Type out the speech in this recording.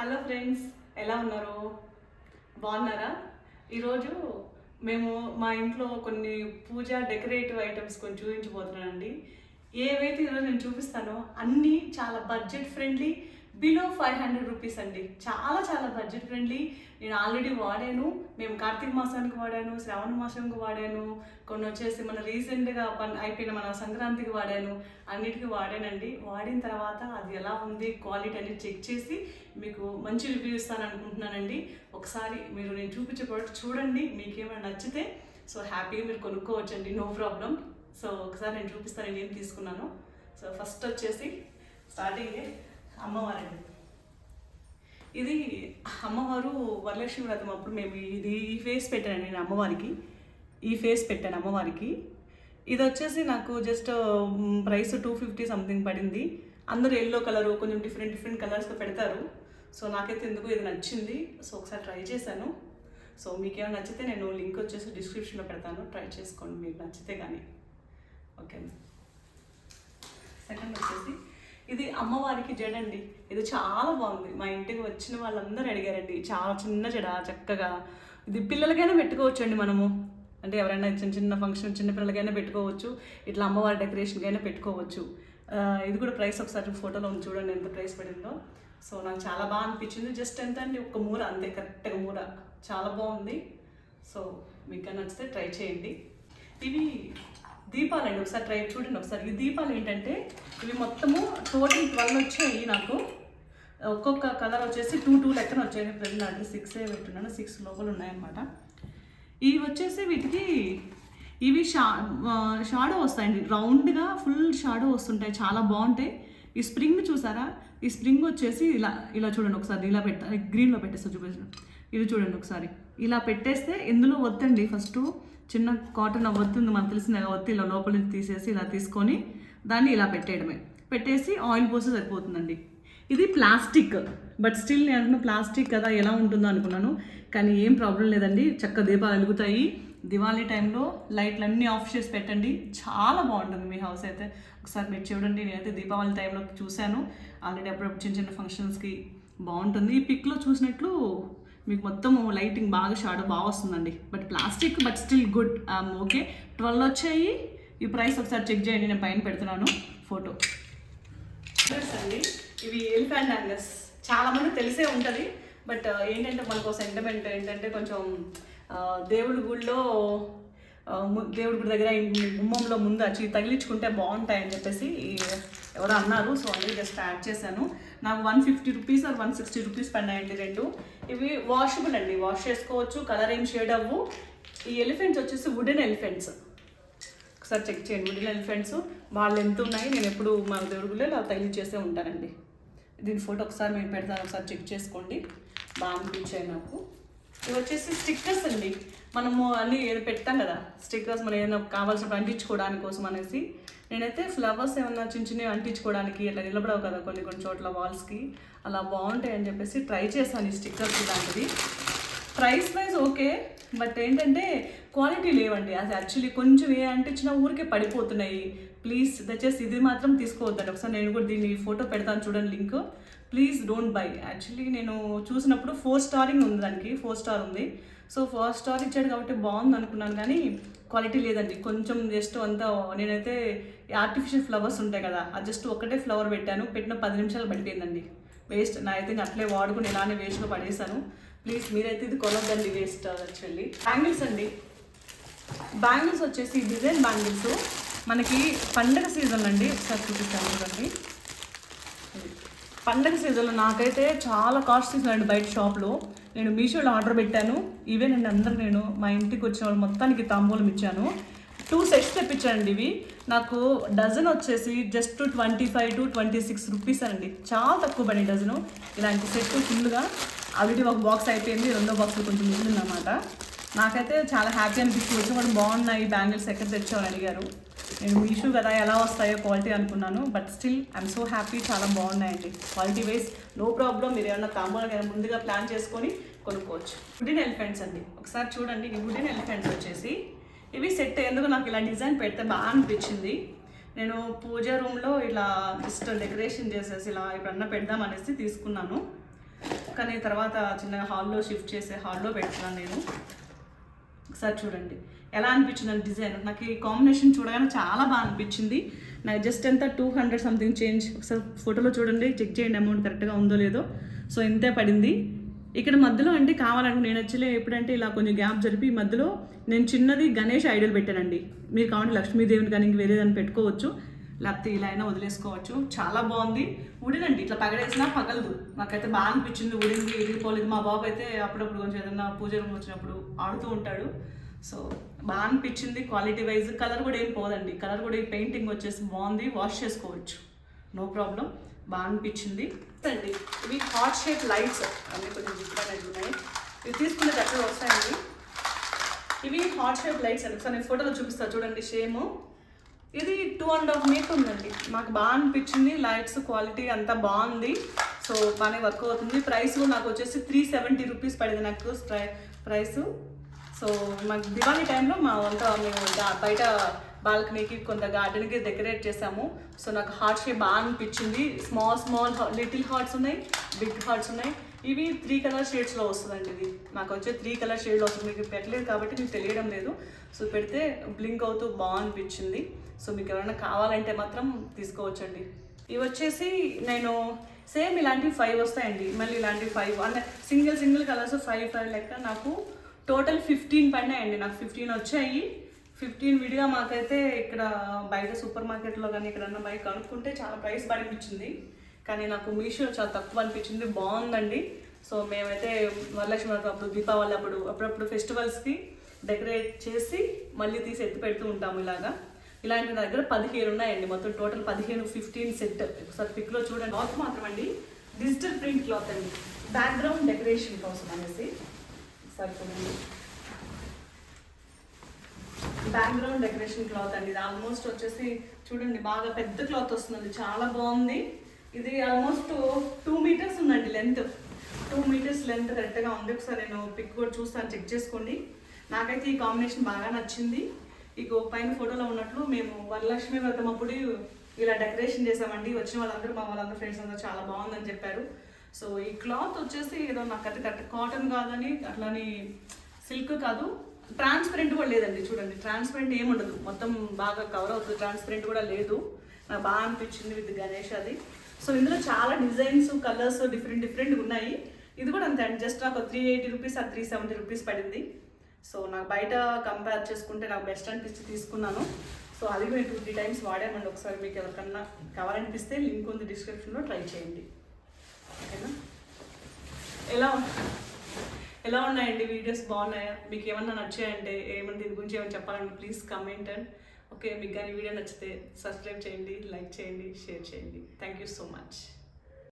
Hello friends, ఎలా ఉన్నారు? బాగున్నారా? ఈరోజు మేము మా ఇంట్లో కొన్ని పూజ డెకరేటివ్ ఐటమ్స్ కొన్ని చూపించబోతున్నానండి. ఏవైతే ఈరోజు నేను చూపిస్తానో అన్నీ చాలా బడ్జెట్ ఫ్రెండ్లీ, బిలో 500 రూపీస్ అండి. చాలా చాలా బడ్జెట్ ఫ్రెండ్లీ. నేను ఆల్రెడీ వాడాను. మేము కార్తీక మాసానికి వాడాను, శ్రావణ మాసానికి వాడాను, కొన్ని వచ్చేసి మన రీసెంట్గా అయిపోయిన మన సంక్రాంతికి వాడాను. అన్నిటికీ వాడానండి. వాడిన తర్వాత అది ఎలా ఉంది క్వాలిటీ అనేది చెక్ చేసి మీకు మంచి రివ్యూ ఇస్తాను అనుకుంటున్నానండి. ఒకసారి మీరు నేను చూపించే ప్రోడక్ట్ చూడండి, మీకు ఏమైనా నచ్చితే సో హ్యాపీగా మీరు కొనుక్కోవచ్చండి, నో ప్రాబ్లం. సో ఒకసారి నేను చూపిస్తాను నేను ఏం తీసుకున్నాను. సో ఫస్ట్ వచ్చేసి స్టార్టింగే అమ్మవారండి. ఇది అమ్మవారు వరలక్ష్మి వ్రతం అప్పుడు మేము ఈ ఫేస్ పెట్టాను నేను అమ్మవారికి. ఈ ఫేస్ పెట్టాను అమ్మవారికి. ఇది వచ్చేసి నాకు జస్ట్ ప్రైస్ 250 సంథింగ్ పడింది. అందరూ ఎల్లో కలరు కొంచెం డిఫరెంట్ కలర్స్తో పెడతారు. సో నాకైతే ఎందుకు ఇది నచ్చింది. సో ఒకసారి ట్రై చేశాను. సో మీకేమైనా నచ్చితే నేను లింక్ వచ్చేసి డిస్క్రిప్షన్లో పెడతాను, ట్రై చేసుకోండి మీకు నచ్చితే కానీ. ఓకే, సెకండ్ వచ్చేసి ఇది అమ్మవారికి జడ అండి. ఇది చాలా బాగుంది. మా ఇంటికి వచ్చిన వాళ్ళందరూ అడిగారండి. చాలా చిన్న జడ, చక్కగా ఇది పిల్లలకైనా పెట్టుకోవచ్చు అండి. మనము అంటే ఎవరైనా చిన్న ఫంక్షన్ చిన్న పిల్లలకైనా పెట్టుకోవచ్చు, ఇట్లా అమ్మవారి డెకరేషన్కి అయినా పెట్టుకోవచ్చు. ఇది కూడా ప్రైస్ ఒకసారి ఫోటోలో చూడండి ఎంత ప్రైస్ పడిందో. సో నాకు చాలా బాగా అనిపించింది. జస్ట్ ఎంత అండి, ఒక మూర అంతే, కరెక్ట్గా మూర. చాలా బాగుంది. సో మీకు నచ్చితే ట్రై చేయండి. ఇవి దీపాలండి, ఒకసారి ట్రై చూడండి ఒకసారి. ఈ దీపాలు ఏంటంటే ఇవి మొత్తము టోటల్ 12 వచ్చాయి నాకు. ఒక్కొక్క కలర్ వచ్చేసి 2 లెక్కన వచ్చాయి. ప్రజెంట్ అంటే 6 పెట్టున్నాను, 6 లోపల ఉన్నాయన్నమాట. ఇవి వచ్చేసి వీటికి ఇవి షాడో వస్తాయండి, రౌండ్గా ఫుల్ షాడో వస్తుంటాయి, చాలా బాగుంటాయి. ఈ స్ప్రింగ్ చూసారా? ఈ స్ప్రింగ్ వచ్చేసి ఇలా చూడండి ఒకసారి. ఇలా గ్రీన్లో పెట్టేస్తా చూపించండి. ఇది చూడండి ఒకసారి. ఇలా పెట్టేస్తే ఇందులో వద్దండి, ఫస్ట్ చిన్న కాటన్ వస్తుంది మనకు తెలిసిన ఒత్తి ఇలా లోపల తీసేసి ఇలా తీసుకొని దాన్ని ఇలా పెట్టేయడమే. పెట్టేసి ఆయిల్ పోస్తే సరిపోతుందండి. ఇది ప్లాస్టిక్, బట్ స్టిల్ నేను ప్లాస్టిక్ కదా ఎలా ఉంటుందో అనుకున్నాను, కానీ ఏం ప్రాబ్లం లేదండి. చక్క దీపాలు వెలుగుతాయి. దివాళీ టైంలో లైట్లు అన్నీ ఆఫ్ చేసి పెట్టండి, చాలా బాగుంటుంది మీ హౌస్ అయితే. ఒకసారి మీరు చూడండి. నేనైతే దీపావళి టైంలో చూశాను ఆల్రెడీ, అప్పుడప్పుడు చిన్న ఫంక్షన్స్కి బాగుంటుంది. ఈ పిక్లో చూసినట్లు మీకు మొత్తం లైటింగ్ బాగా షాడో బాగా వస్తుందండి. But plastic, but still good. Okay, 12 వచ్చాయి. ఈ ప్రైస్ ఒకసారి చెక్ చేయండి, నేను పైన పెడుతున్నాను ఫోటో. అండి ఇవి ఎలిఫెంట్ హ్యాంగర్స్, చాలామంది తెలిసే ఉంటుంది. బట్ ఏంటంటే మనకు సెంటిమెంట్ ఏంటంటే కొంచెం దేవుడి గుడిలో దేవుడి గుడి దగ్గర గుమ్మంలో ముందు వచ్చి తగిలించుకుంటే బాగుంటాయని చెప్పేసి ఎవరో అన్నారు. సో అందుకే జస్ట్ యాడ్ చేశాను. నాకు 150 రూపీస్ ఆర్ 160 రూపీస్ పడినాయండి రెండు. ఇవి వాషబుల్ అండి, వాష్ చేసుకోవచ్చు, కలర్ ఏం షేడ్ అవ్వు. ఈ ఎలిఫెంట్స్ వచ్చేసి వుడెన్ ఎలిఫెంట్స్. ఒకసారి చెక్ చేయండి, వుడెన్ ఎలిఫెంట్స్ వాళ్ళు ఎంత ఉన్నాయి. నేను ఎప్పుడు మా దేవుడి గుడిలో ఇలా తగిలించేసే ఉంటానండి. దీని ఫోటో ఒకసారి మేము పెడతాను, ఒకసారి చెక్ చేసుకోండి. బాగా అనిపించాయి నాకు. ఇవి వచ్చేసి స్టిక్కర్స్ అండి. మనము అన్నీ ఏదో పెడతాం కదా స్టిక్కర్స్, మనం ఏదైనా కావాల్సినప్పుడు అంటించుకోవడానికి కోసం అనేసి. నేనైతే ఫ్లవర్స్ ఏమన్నా చిన్నవి అంటించుకోవడానికి ఇట్లా నిలబడవు కదా కొన్ని చోట్ల వాల్స్కి, అలా బాగుంటాయి అని చెప్పేసి ట్రై చేశాను ఈ స్టిక్కర్స్. ఇలాంటివి ప్రైస్ వైజ్ ఓకే, బట్ ఏంటంటే క్వాలిటీ లేవండి. అది యాక్చువల్లీ కొంచెం ఏ అంటించినా ఊరికే పడిపోతున్నాయి. ప్లీజ్ దయచేసి ఇది మాత్రం తీసుకోవద్దండి. ఒకసారి నేను కూడా దీన్ని ఫోటో పెడతాను చూడండి link. Please don't by. Actually నేను చూసినప్పుడు 4 స్టారింగ్ ఉంది, దానికి 4 స్టార్ ఉంది. సో 4 స్టార్ ఇచ్చాడు కాబట్టి బాగుంది అనుకున్నాను, కానీ క్వాలిటీ లేదండి. కొంచెం జస్ట్ అంతా నేనైతే ఆర్టిఫిషియల్ ఫ్లవర్స్ ఉంటాయి కదా, అది జస్ట్ ఒకటే ఫ్లవర్ పెట్టాను, పెట్టిన 10 నిమిషాలు పడిపోయిందండి. వేస్ట్. నా అయితే అట్లే వాడుకుని ఇలానే వేస్ట్లో పడేసాను. ప్లీజ్ మీరైతే ఇది కొనొద్దండి, వేస్ట్. యాక్చువల్లీ బ్యాంగిల్స్ అండి. బ్యాంగిల్స్ వచ్చేసి డిజైన్ బ్యాంగిల్స్ మనకి పండగ సీజన్ అండి. ఒకసారి చూపిస్తాను చూడండి. పండగ సీజన్లో నాకైతే చాలా కాస్ట్ తీసుకున్నాను బయట షాప్లో. నేను మీషోలో ఆర్డర్ పెట్టాను. ఇవే నేను మా ఇంటికి వచ్చిన వాళ్ళు మొత్తానికి తాంబూలం ఇచ్చాను. 2 సెట్స్ తెప్పించానండి. ఇవి నాకు డజన్ వచ్చేసి జస్ట్ 25 to 26 రూపీస్ అండి. చాలా తక్కువ పడి డజను. ఇలాంటి సెట్ ఫుల్గా ఆల్రెడీ ఒక బాక్స్ అయిపోయింది, రెండో బాక్స్లో కొంచెం మిగిలిందన్నమాట. నాకైతే చాలా హ్యాపీ అనిపిస్తుంది. వచ్చి కూడా బాగున్నాయి బ్యాంగిల్స్, ఎక్కడ తెచ్చామని అడిగారు. నేను మీషో కదా ఎలా వస్తాయో క్వాలిటీ అనుకున్నాను, but still I'm so happy. చాలా బాగున్నాయండి క్వాలిటీ వైజ్, నో ప్రాబ్లం. మీరు ఏమన్నా తాంబూలం ముందుగా ప్లాన్ చేసుకొని కొనుక్కోవచ్చు. వుడెన్ ఎలిఫెంట్స్ అండి, ఒకసారి చూడండి. ఈ వుడెన్ ఎలిఫెంట్స్ వచ్చేసి ఇవి సెట్. ఎందుకు నాకు ఇలా డిజైన్ పెడితే బాగా అనిపించింది. నేను పూజ రూమ్లో ఇలా జస్ట్ డెకరేషన్ చేసేసి ఇలా ఎప్పుడన్నా పెడదాం అనేసి తీసుకున్నాను. కానీ తర్వాత చిన్నగా హాల్లో షిఫ్ట్ చేసే హాల్లో పెడుతున్నాను నేను. ఒకసారి చూడండి ఎలా అనిపించింది డిజైన్. నాకు ఈ కాంబినేషన్ చూడగానే చాలా బాగా అనిపించింది. నాకు జస్ట్ ఎంత 200 సంథింగ్ చేంజ్. ఒకసారి ఫోటోలో చూడండి, చెక్ చేయండి అమౌంట్ కరెక్ట్గా ఉందో లేదో. సో ఇంతే పడింది. ఇక్కడ మధ్యలో అంటే కావాలంటే నేను యాక్చువల్లీ ఎప్పుడంటే ఇలా కొంచెం గ్యాప్ జరిపి ఈ మధ్యలో నేను చిన్నది గణేష్ ఐడల్ పెట్టానండి. మీరు కావాలంటే లక్ష్మీదేవిని కానీ ఇంక వేరేదాన్ని పెట్టుకోవచ్చు, లేకపోతే ఇలా అయినా వదిలేసుకోవచ్చు. చాలా బాగుంది. ఉడినండి ఇట్లా పగడేసినా పగలదు. నాకైతే బాగా అనిపించింది. ఉడింది ఇరిగిపోలేదు. మా బాబు అయితే అప్పుడప్పుడు కొంచెం ఏదన్నా పూజ రూమ్ వచ్చినప్పుడు ఆడుతూ ఉంటాడు. సో బాగా అనిపించింది. క్వాలిటీ వైజ్ కలర్ కూడా ఏం పోదండి. కలర్ కూడా ఈ పెయింటింగ్ వచ్చేసి బాగుంది. వాష్ చేసుకోవచ్చు, నో ప్రాబ్లం. బాగా అనిపించింది అండి. ఇవి హార్ట్ షేప్ లైట్స్ అన్నీ కొంచెం డిఫరెంట్ ఉన్నాయి. ఇవి తీసుకునే అక్కడ వస్తాయండి. ఇవి హార్ట్ షేప్ లైట్స్ అండి. ఒకసారి నేను ఫోటోలో చూపిస్తాను చూడండి. షేమ్ ఇది 2.5 మీటర్ ఉందండి. మాకు బాగా అనిపించింది. లైట్స్ క్వాలిటీ అంతా బాగుంది. సో బాగానే వర్క్ అవుతుంది. ప్రైస్ నాకు వచ్చేసి 370 రూపీస్ పడింది నాకు ప్రైసు. సో మాకు దివాళీ టైంలో మా అంతా మేము బయట బాల్కనీకి కొంత గార్డెన్కి డెకరేట్ చేసాము. సో నాకు హార్ట్ షేప్ బాగా అనిపించింది. స్మాల్ లిటిల్ హార్ట్స్ ఉన్నాయి, బిగ్ హార్ట్స్ ఉన్నాయి. ఇవి 3 కలర్ షేడ్స్లో వస్తుందండి. ఇది నాకు వచ్చే 3 కలర్ షేడ్లో వస్తుంది. మీకు పెట్టలేదు కాబట్టి మీకు తెలియడం లేదు. సో పెడితే బ్లింక్ అవుతూ బాగా అనిపించింది. సో మీకు ఎవరైనా కావాలంటే మాత్రం తీసుకోవచ్చండి. ఇవి వచ్చేసి నేను సేమ్ ఇలాంటివి 5 వస్తాయండి. మళ్ళీ ఇలాంటివి 5 అంటే సింగిల్ కలర్స్ 5 లెక్క నాకు టోటల్ 15 పడినాయండి. నాకు 15 వచ్చాయి. 15 విడిగా మాకైతే ఇక్కడ బయట సూపర్ మార్కెట్లో కానీ ఎక్కడన్నా బయట కనుక్కుంటే చాలా ప్రైస్ పడిపించింది. కానీ నాకు మీషో చాలా తక్కువ అనిపించింది. బాగుందండి. సో మేమైతే వరలక్ష్మి వ్రతం అప్పుడు, దీపావళి అప్పుడప్పుడు ఫెస్టివల్స్కి డెకరేట్ చేసి మళ్ళీ తీసి ఎత్తి పెడుతూ ఉంటాము. ఇలాంటి నా దగ్గర 15 ఉన్నాయండి. మొత్తం టోటల్ 15 సెట్. ఒకసారి పిక్లో చూడండి. క్లాత్ మాత్రం అండి డిజిటల్ ప్రింట్ క్లాత్ అండి, బ్యాక్గ్రౌండ్ డెకరేషన్ కోసం అనేసి. ఒకసారి చూడండి, బ్యాక్గ్రౌండ్ డెకరేషన్ క్లాత్ అండి. ఇది ఆల్మోస్ట్ వచ్చేసి చూడండి బాగా పెద్ద క్లాత్ వస్తుందండి. చాలా బాగుంది. ఇది ఆల్మోస్ట్ 2 మీటర్స్ ఉందండి లెంత్. 2 మీటర్స్ లెంత్ కరెక్ట్గా ఉంది. ఒకసారి నేను పిక్ కూడా చూస్తాను, చెక్ చేసుకోండి. నాకైతే ఈ కాంబినేషన్ బాగా నచ్చింది. ఇక పైన ఫోటోలో ఉన్నట్లు మేము వరలక్ష్మి వ్రతం అప్పుడు ఇలా డెకరేషన్ చేసామండి. వచ్చిన వాళ్ళందరూ మా వాళ్ళందరూ ఫ్రెండ్స్ అందరూ చాలా బాగుందని చెప్పారు. సో ఈ క్లాత్ వచ్చేసి ఏదో నాకు అది కరెక్ట్ కాటన్ కాదని, అట్లాని సిల్క్ కాదు, ట్రాన్స్పరెంట్ కూడా లేదండి. చూడండి ట్రాన్స్పరెంట్ ఏముండదు, మొత్తం బాగా కవర్ అవుతుంది. ట్రాన్స్పరెంట్ కూడా లేదు. నాకు బాగా అనిపించింది విత్ గణేష్ అది. సో ఇందులో చాలా డిజైన్స్, కలర్స్ డిఫరెంట్ ఉన్నాయి. ఇది కూడా అంతే అండి. జస్ట్ నాకు 380 రూపీస్ ఆ 370 రూపీస్ పడింది. సో నాకు బయట కంపేర్ చేసుకుంటే నాకు బెస్ట్ అనిపించి తీసుకున్నాను. సో అది మేము 2-3 టైమ్స్ వాడామండి. ఒకసారి మీకు ఎవరికన్నా కావాలనిపిస్తే లింక్ ఉంది డిస్క్రిప్షన్లో, ట్రై చేయండి. ఓకేనా? ఎలా ఉన్నాయండి వీడియోస్? బాగున్నాయా? మీకు ఏమన్నా నచ్చాయంటే ఏమన్నా దీని గురించి ఏమైనా చెప్పాలంటే ప్లీజ్ కమెంట్. అండ్ ఓకే, మీకు కానీ వీడియో నచ్చితే సబ్స్క్రైబ్ చేయండి, లైక్ చేయండి, షేర్ చేయండి. Thank you so much.